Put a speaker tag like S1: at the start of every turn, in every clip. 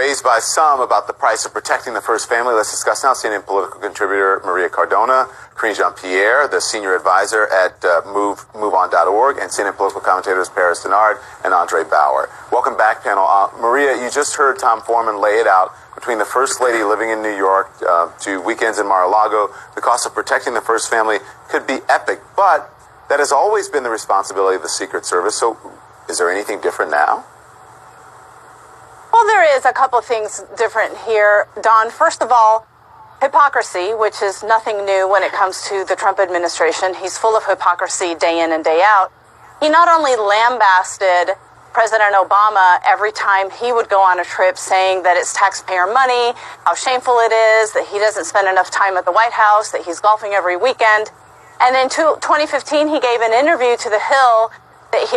S1: raised by some about the price of protecting the first family. Let's discuss now. CNN political contributor Maria Cardona, Karine Jean-Pierre, the senior advisor at MoveOn.org, and CNN political commentators Paris Dennard and Andre Bauer. Welcome back, panel. Maria, you just heard Tom Foreman lay it out. Between the First Lady living in New York to weekends in Mar-a-Lago, the cost of protecting the first family could be epic, but that has always been the responsibility of the Secret Service. So is there anything different now?
S2: Well, there is a couple of things different here, Don. First of all, hypocrisy, which is nothing new when it comes to the Trump administration. He's full of hypocrisy day in and day out. He not only lambasted President Obama every time he would go on a trip saying that it's taxpayer money, how shameful it is, that he doesn't spend enough time at the White House, that he's golfing every weekend. And in 2015, he gave an interview to The Hill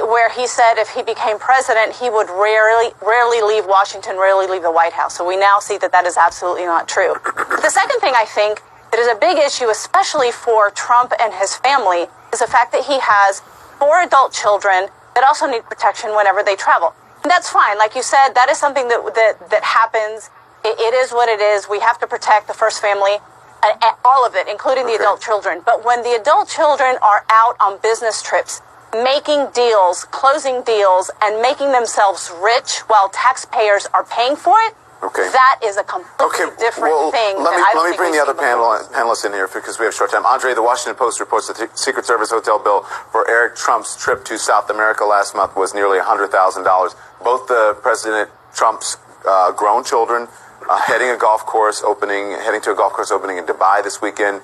S2: where he said if he became president, he would rarely leave Washington, rarely leave the White House. So we now see that that is absolutely not true. The second thing I think that is a big issue, especially for Trump and his family, is the fact that he has 4 adult children that also need protection whenever they travel. And that's fine. Like you said, that is something that happens. It is what it is. We have to protect the first family, all of it, including the adult children. But when the adult children are out on business trips, making deals, closing deals, and making themselves rich while taxpayers are paying for it, that is a completely different thing.
S1: Let me bring the other panelists in here because we have short time. Andre, the Washington Post reports that the Secret Service hotel bill for Eric Trump's trip to South America last month was nearly $100,000. Both the President Trump's grown children heading to a golf course opening in Dubai this weekend.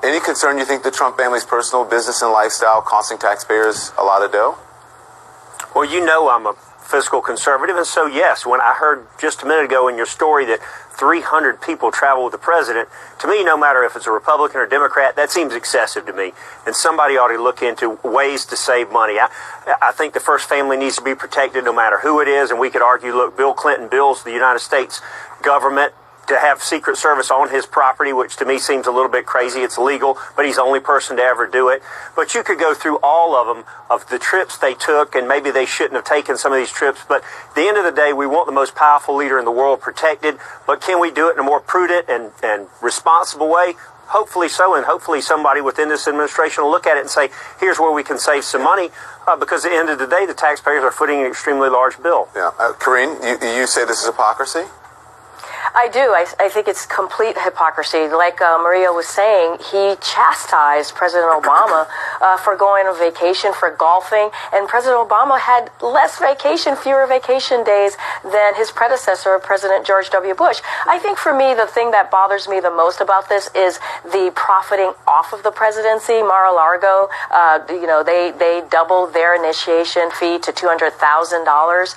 S1: Any concern you think the Trump family's personal business and lifestyle costing taxpayers a lot of dough?
S3: Well, you know I'm a fiscal conservative, and so yes, when I heard just a minute ago in your story that 300 people travel with the president, to me, no matter if it's a Republican or Democrat, that seems excessive to me, and somebody ought to look into ways to save money. I think the first family needs to be protected no matter who it is, and we could argue, look, Bill Clinton bills the United States government to have Secret Service on his property, which to me seems a little bit crazy. It's illegal, but he's the only person to ever do it. But you could go through all of them, of the trips they took, and maybe they shouldn't have taken some of these trips. But at the end of the day, we want the most powerful leader in the world protected. But can we do it in a more prudent and responsible way? Hopefully so, and hopefully somebody within this administration will look at it and say, here's where we can save some money, because at the end of the day, the taxpayers are footing an extremely large bill.
S1: Yeah, Karine, you say this is hypocrisy?
S4: I do. I think it's complete hypocrisy. Like Maria was saying, he chastised President Obama for going on vacation, for golfing, and President Obama had fewer vacation days than his predecessor, President George W. Bush. I think for me, the thing that bothers me the most about this is the profiting off of the presidency. Mar-a-Lago, they doubled their initiation fee to $200,000.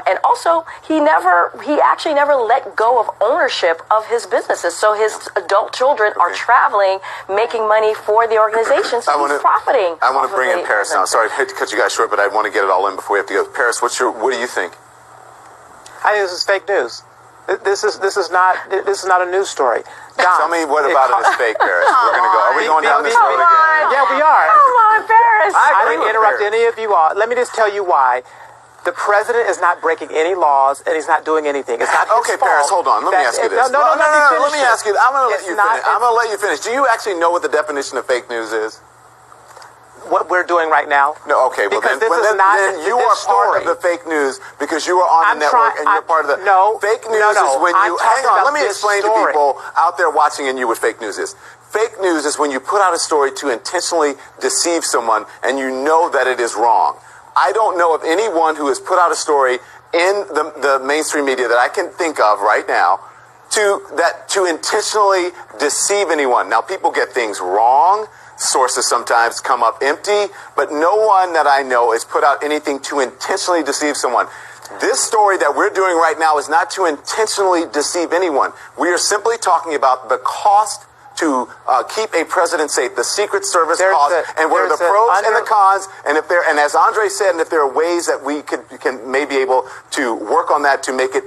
S4: And also, he actually never let go of ownership of his businesses. So his adult children are traveling, making money for the organization. So he's profiting.
S1: I want to bring in Paris now. Sorry, I hate to cut you guys short, but I want to get it all in before we have to go. Paris, what do you think?
S5: I think this is fake news. This is not a news story. Don,
S1: tell me what about it is fake, Paris. We're going to go. Are we going down this road again?
S5: Yeah, we are.
S2: Come on, Paris.
S5: I didn't interrupt any of you all. Let me just tell you why. The president is not breaking any laws, and he's not doing anything. It's not his fault.
S1: Paris, hold on. Let me ask you this.
S5: No.
S1: Let me ask you. I'm going to let you finish. Do you actually know what the definition of fake news is?
S5: What we're doing right now?
S1: No, okay. Well, then you are part of the fake news because you are on the network and you're part of the... Fake news is when you... Hang on, let me explain to people out there watching and you what fake news is. Fake news is when you put out a story to intentionally deceive someone and you know that it is wrong. I don't know of anyone who has put out a story in the mainstream media that I can think of right now to intentionally deceive anyone. Now, people get things wrong. Sources sometimes come up empty, but no one that I know has put out anything to intentionally deceive someone. This story that we're doing right now is not to intentionally deceive anyone. We are simply talking about the cost to keep a president safe, the Secret Service cost, and what are the pros and the cons, and as Andre said, and if there are ways that we can maybe able to work on that to make it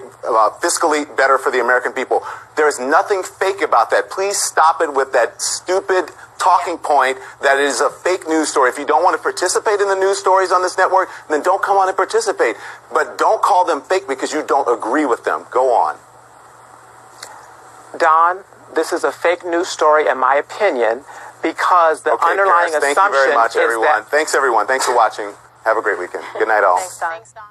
S1: fiscally better for the American people. There is nothing fake about that. Please stop it with that stupid talking point that it is a fake news story. If you don't want to participate in the news stories on this network, then don't come on and participate. But don't call them fake because you don't agree with them. Go on.
S5: Don, this is a fake news story, in my opinion, because the underlying
S1: Paris,
S5: assumption
S1: thank you very much,
S5: is
S1: everyone. Thanks, everyone. Thanks for watching. Have a great weekend. Good night, all.
S2: Thanks, Don.